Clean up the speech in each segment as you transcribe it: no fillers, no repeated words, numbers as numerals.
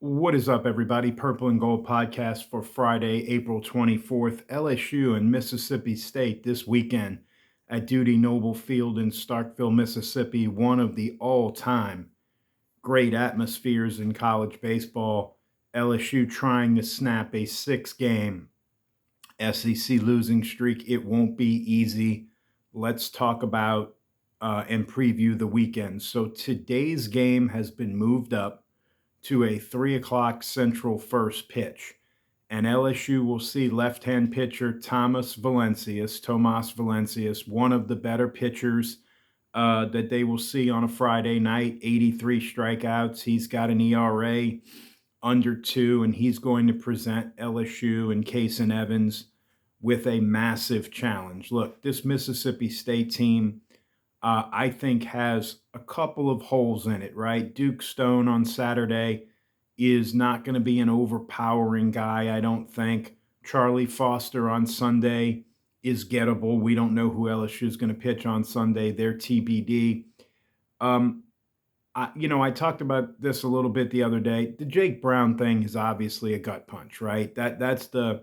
What is up, everybody? Purple and Gold podcast for Friday, April 24th. LSU and Mississippi State this weekend at Duty Noble Field in Starkville, Mississippi, one of the all time great atmospheres in college baseball. LSU trying to snap a six-game SEC losing streak. It won't be easy. Let's talk about and preview the weekend. So today's game has been moved up to a 3 o'clock Central first pitch. And LSU will see left-hand pitcher Tomas Valencius, one of the better pitchers that they will see on a Friday night, 83 strikeouts. He's got an ERA under 2, and he's going to present LSU and Kason Evans with a massive challenge. Look, this Mississippi State team, I think, has a couple of holes in it, right? Duke Stone on Saturday is not going to be an overpowering guy, I don't think. Charlie Foster on Sunday is gettable. We don't know who LSU is going to pitch on Sunday. They're TBD. I talked about this a little bit the other day. The Jake Brown thing is obviously a gut punch, right? That's the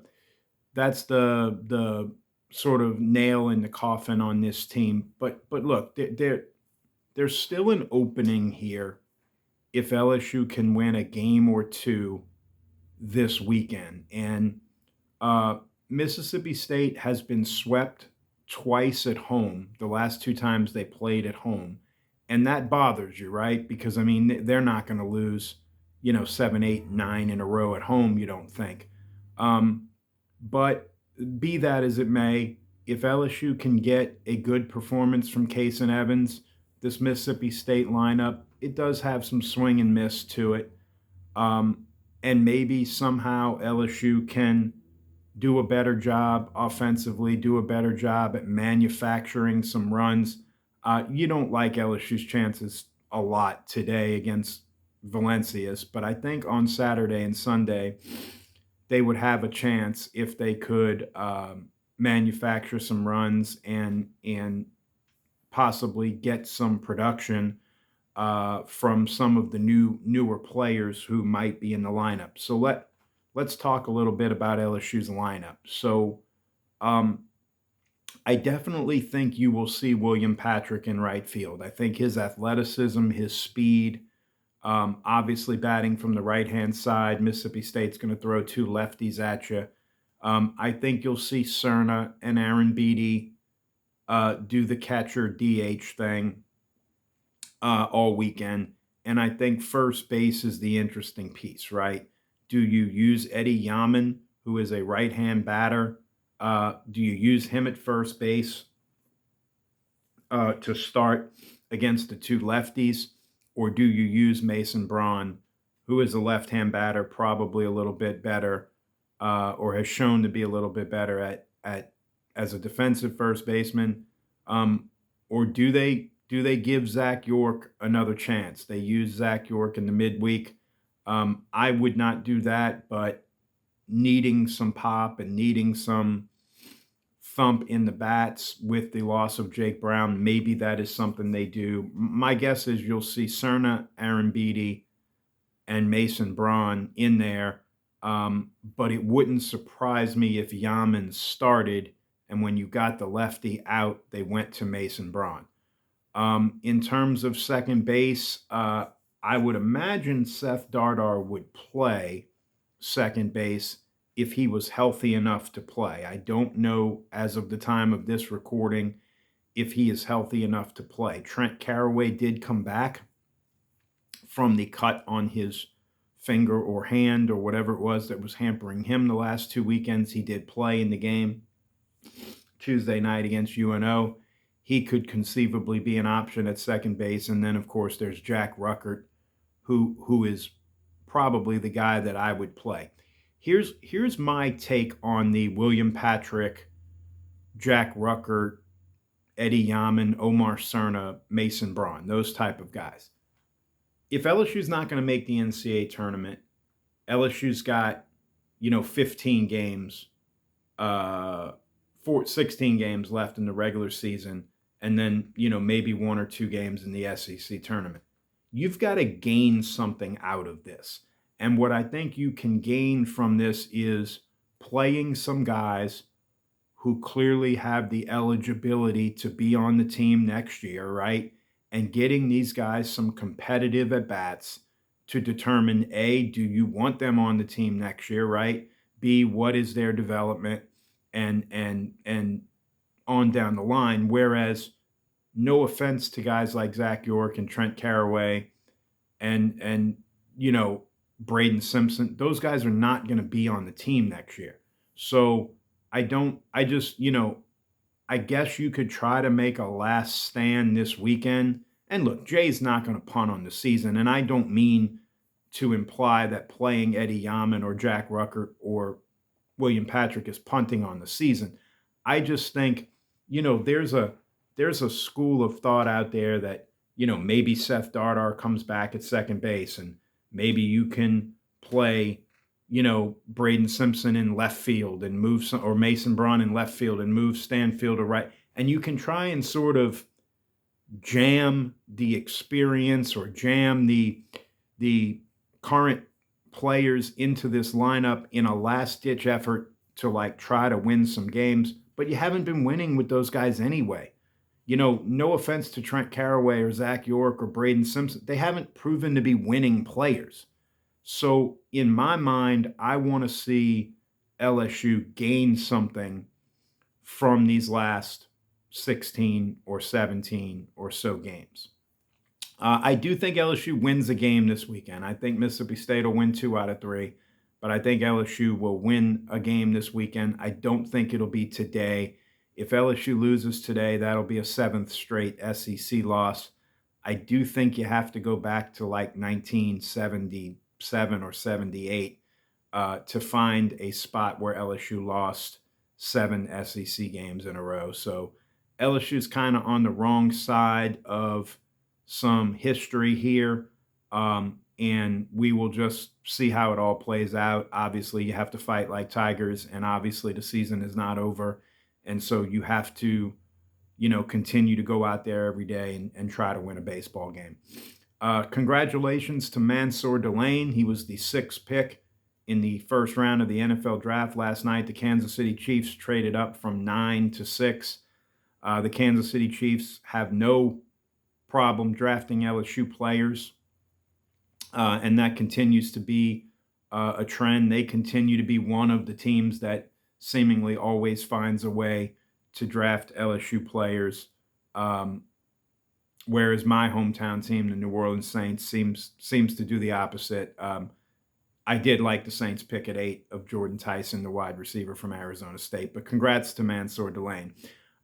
sort of nail in the coffin on this team. But look, there's still an opening here if LSU can win a game or two this weekend. And Mississippi State has been swept twice at home, the last two times they played at home. And that bothers you, right? Because, I mean, they're not going to lose, 7, 8, 9 in a row at home, you don't think. But be that as it may, if LSU can get a good performance from Kason Evans, this Mississippi State lineup, it does have some swing and miss to it. And maybe somehow LSU can do a better job offensively, do a better job at manufacturing some runs. You don't like LSU's chances a lot today against Valencius, but I think on Saturday and Sunday, they would have a chance if they could manufacture some runs and possibly get some production from some of the newer players who might be in the lineup. So let's talk a little bit about LSU's lineup. So I definitely think you will see William Patrick in right field. I think his athleticism, his speed, obviously batting from the right-hand side. Mississippi State's going to throw two lefties at you. I think you'll see Cerna and Aaron Beatty do the catcher DH thing all weekend. And I think first base is the interesting piece, right? Do you use Eddie Yaman, who is a right-hand batter? Do you use him at first base to start against the two lefties? Or do you use Mason Braun, who is a left-hand batter, probably a little bit better, or has shown to be a little bit better at as a defensive first baseman? Or do they give Zach York another chance? They use Zach York in the midweek. I would not do that, but needing some pop and needing some thump in the bats with the loss of Jake Brown, maybe that is something they do. My guess is you'll see Cerna, Aaron Beatty, and Mason Braun in there, but it wouldn't surprise me if Yaman started, and when you got the lefty out, they went to Mason Braun. In terms of second base, I would imagine Seth Dardar would play second base if he was healthy enough to play. I don't know as of the time of this recording if he is healthy enough to play. Trent Caraway did come back from the cut on his finger or hand or whatever it was that was hampering him the last 2 weekends. He did play in the game Tuesday night against UNO. He could conceivably be an option at second base. And then, of course, there's Jack Ruckert, who is probably the guy that I would play. Here's my take on the William Patrick, Jack Ruckert, Eddie Yaman, Omar Cerna, Mason Braun, those type of guys. If LSU's not going to make the NCAA tournament, LSU's got, 15 games, 16 games left in the regular season, and then, maybe 1 or 2 games in the SEC tournament. You've got to gain something out of this. And what I think you can gain from this is playing some guys who clearly have the eligibility to be on the team next year, right? And getting these guys some competitive at bats to determine A, do you want them on the team next year, right? B, what is their development and on down the line. Whereas, no offense to guys like Zach York and Trent Caraway and you know Braden Simpson, those guys are not going to be on the team next year. So I don't. I just I guess you could try to make a last stand this weekend. And look, Jay's not going to punt on the season, and I don't mean to imply that playing Eddie Yaman or Jack Ruckert or William Patrick is punting on the season. I just think, there's a school of thought out there that, maybe Seth Dardar comes back at second base and maybe you can play, Braden Simpson in left field and move some, or Mason Braun in left field and move Stanfield to right. And you can try and sort of jam the experience or jam the current players into this lineup in a last ditch effort to like try to win some games, but you haven't been winning with those guys anyway. No offense to Trent Caraway or Zach York or Braden Simpson, they haven't proven to be winning players. So in my mind, I want to see LSU gain something from these last 16 or 17 or so games. I do think LSU wins a game this weekend. I think Mississippi State will win 2 out of 3, but I think LSU will win a game this weekend. I don't think it'll be today. If LSU loses today, that'll be a 7th straight SEC loss. I do think you have to go back to like 1977 or 78 to find a spot where LSU lost 7 SEC games in a row. So LSU's kind of on the wrong side of some history here. And we will just see how it all plays out. Obviously, you have to fight like Tigers, and obviously the season is not over. And so you have to, continue to go out there every day and try to win a baseball game. Congratulations to Mansour Delane. He was the 6th pick in the first round of the NFL draft last night. The Kansas City Chiefs traded up from 9 to 6. The Kansas City Chiefs have no problem drafting LSU players, and that continues to be a trend. They continue to be one of the teams that seemingly always finds a way to draft LSU players, whereas my hometown team, the New Orleans Saints, seems to do the opposite. I did like the Saints pick at 8 of Jordan Tyson, the wide receiver from Arizona State, but congrats to Mansour Delane.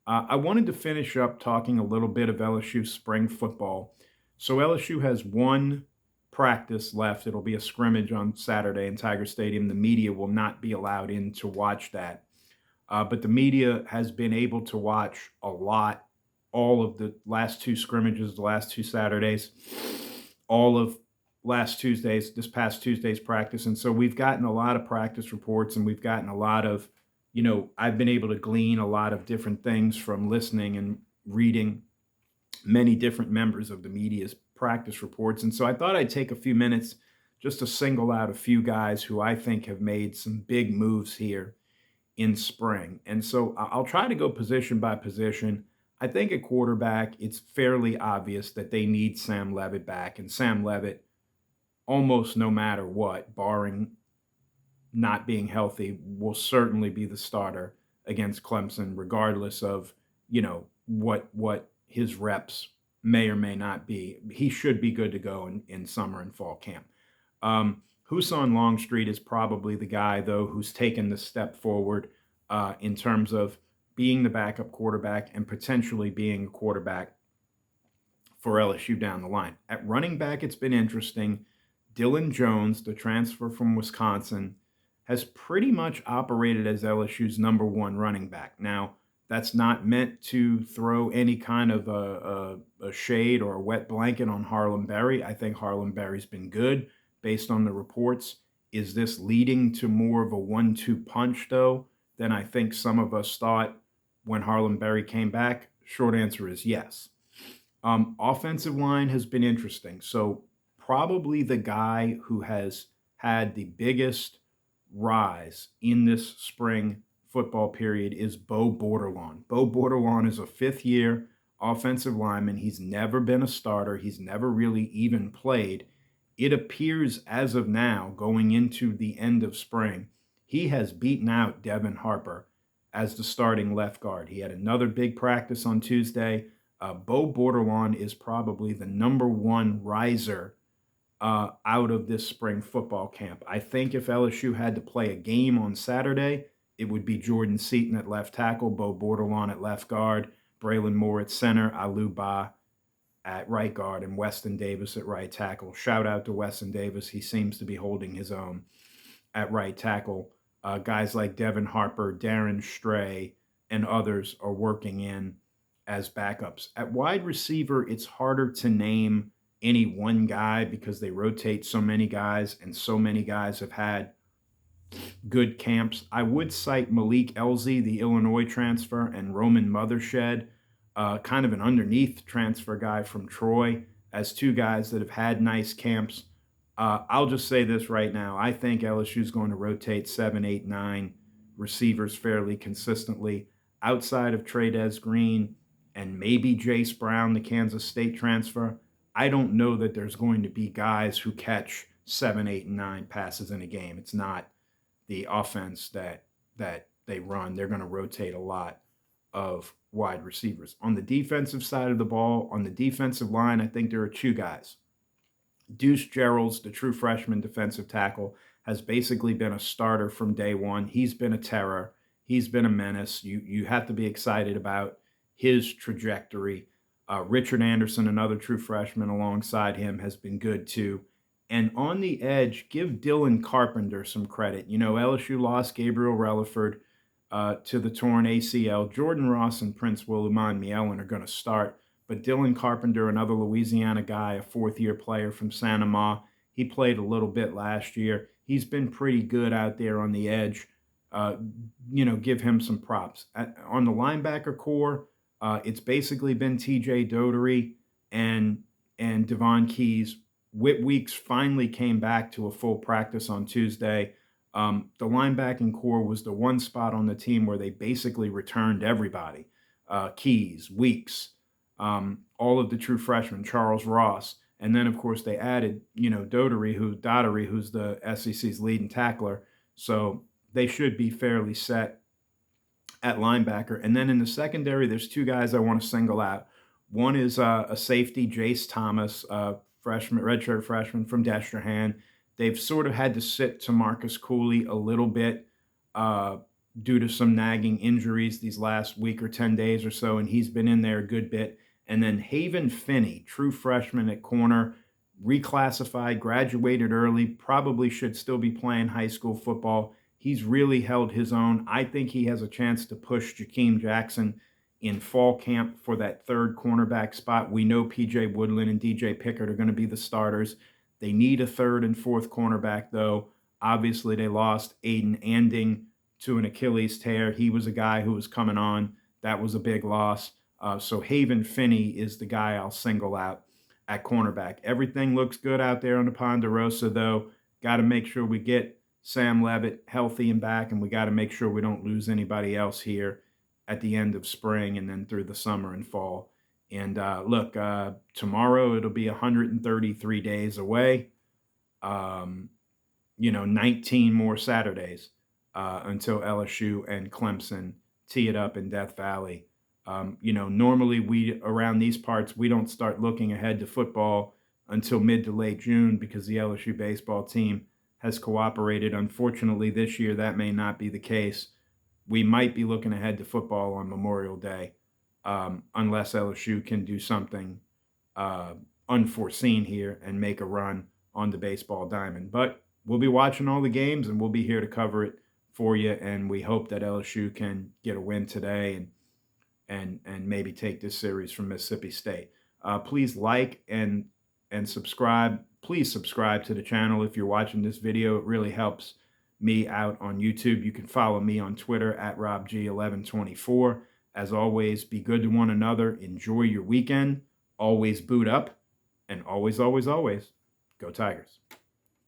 I wanted to finish up talking a little bit of LSU spring football. So LSU has one practice left. It'll be a scrimmage on Saturday in Tiger Stadium. The media will not be allowed in to watch that. But the media has been able to watch a lot, all of the last 2 scrimmages, the last 2 Saturdays, all of this past Tuesday's practice. And so we've gotten a lot of practice reports, and we've gotten a lot of, I've been able to glean a lot of different things from listening and reading many different members of the media's practice reports. And so I thought I'd take a few minutes just to single out a few guys who I think have made some big moves here in spring. And so I'll try to go position by position. I think at quarterback, it's fairly obvious that they need Sam Levitt back. And Sam Levitt, almost no matter what, barring not being healthy, will certainly be the starter against Clemson, regardless of, what his reps may or may not be. He should be good to go in summer and fall camp. Husan Longstreet is probably the guy, though, who's taken the step forward in terms of being the backup quarterback and potentially being a quarterback for LSU down the line. At running back, it's been interesting. Dylan Jones, the transfer from Wisconsin, has pretty much operated as LSU's number 1 running back. Now, that's not meant to throw any kind of a shade or a wet blanket on Harlem Berry. I think Harlem Berry's been good based on the reports. Is this leading to more of a 1-2 punch, though, than I think some of us thought when Harlem Berry came back? Short answer is yes. Offensive line has been interesting. So probably the guy who has had the biggest rise in this spring football period is Bo Bordelon. Bo Bordelon is a fifth-year offensive lineman. He's never been a starter. He's never really even played. It appears as of now, going into the end of spring, he has beaten out Devin Harper as the starting left guard. He had another big practice on Tuesday. Bo Bordelon is probably the number one riser out of this spring football camp. I think if LSU had to play a game on Saturday, it would be Jordan Seaton at left tackle, Bo Bordelon at left guard, Braylon Moore at center, Alou Ba at right guard, and Weston Davis at right tackle. Shout out to Weston Davis. He seems to be holding his own at right tackle. Guys like Devin Harper, Darren Stray, and others are working in as backups. At wide receiver, it's harder to name any one guy because they rotate so many guys, and so many guys have had good camps. I would cite Malik Elzy, the Illinois transfer, and Roman Mothershed, kind of an underneath transfer guy from Troy, as two guys that have had nice camps. I'll just say this right now. I think LSU is going to rotate 7, 8, 9 receivers fairly consistently outside of Trey'Dez Green and maybe Jace Brown, the Kansas State transfer. I don't know that there's going to be guys who catch 7, 8, and 9 passes in a game. It's not the offense that they run. They're going to rotate a lot of wide receivers. On the defensive side of the ball, on the defensive line, I think there are two guys. Deuce Gerald's, the true freshman defensive tackle, has basically been a starter from day one. He's been a terror. He's been a menace. You have to be excited about his trajectory. Richard Anderson, another true freshman alongside him, has been good too. And on the edge, give Dylan Carpenter some credit. You know, LSU lost Gabriel Relaford to the torn ACL. Jordan Ross and Prince Willuman Mielen are going to start. But Dylan Carpenter, another Louisiana guy, a fourth-year player from Santa Ma, he played a little bit last year. He's been pretty good out there on the edge. Give him some props. On the linebacker core, it's basically been TJ Dotery and Devon Keys. Whit Weeks finally came back to a full practice on Tuesday. The linebacking core was the one spot on the team where they basically returned everybody. Keys, Weeks, all of the true freshmen, Charles Ross. And then, of course, they added, Dotery, who's the SEC's leading tackler. So they should be fairly set at linebacker. And then in the secondary, there's two guys I want to single out. One is a safety, Jace Thomas, redshirt freshman from Destrehan. They've sort of had to sit to Marcus Cooley a little bit due to some nagging injuries these last week or 10 days or so, and he's been in there a good bit. And then Haven Finney, true freshman at corner, reclassified, graduated early, probably should still be playing high school football. He's really held his own. I think he has a chance to push Jakeem Jackson in fall camp for that third cornerback spot. We know PJ Woodland and DJ Pickett are going to be the starters. They need a third and fourth cornerback, though. Obviously, they lost Aiden Anding to an Achilles tear. He was a guy who was coming on. That was a big loss. So Haven Finney is the guy I'll single out at cornerback. Everything looks good out there on the Ponderosa, though. Got to make sure we get Sam Levitt healthy and back, and we got to make sure we don't lose anybody else here at the end of spring and then through the summer and fall. And look, tomorrow it'll be 133 days away. 19 more Saturdays until LSU and Clemson tee it up in Death Valley. Normally we around these parts, we don't start looking ahead to football until mid to late June because the LSU baseball team has cooperated. Unfortunately, this year that may not be the case. We might be looking ahead to football on Memorial Day unless LSU can do something unforeseen here and make a run on the baseball diamond. But we'll be watching all the games and we'll be here to cover it for you. And we hope that LSU can get a win today and maybe take this series from Mississippi State. Please like and subscribe. Please subscribe to the channel if you're watching this video. It really helps me out on YouTube. You can follow me on Twitter at RobG1124. As always, be good to one another. Enjoy your weekend. Always boot up. And always, always, always, go Tigers.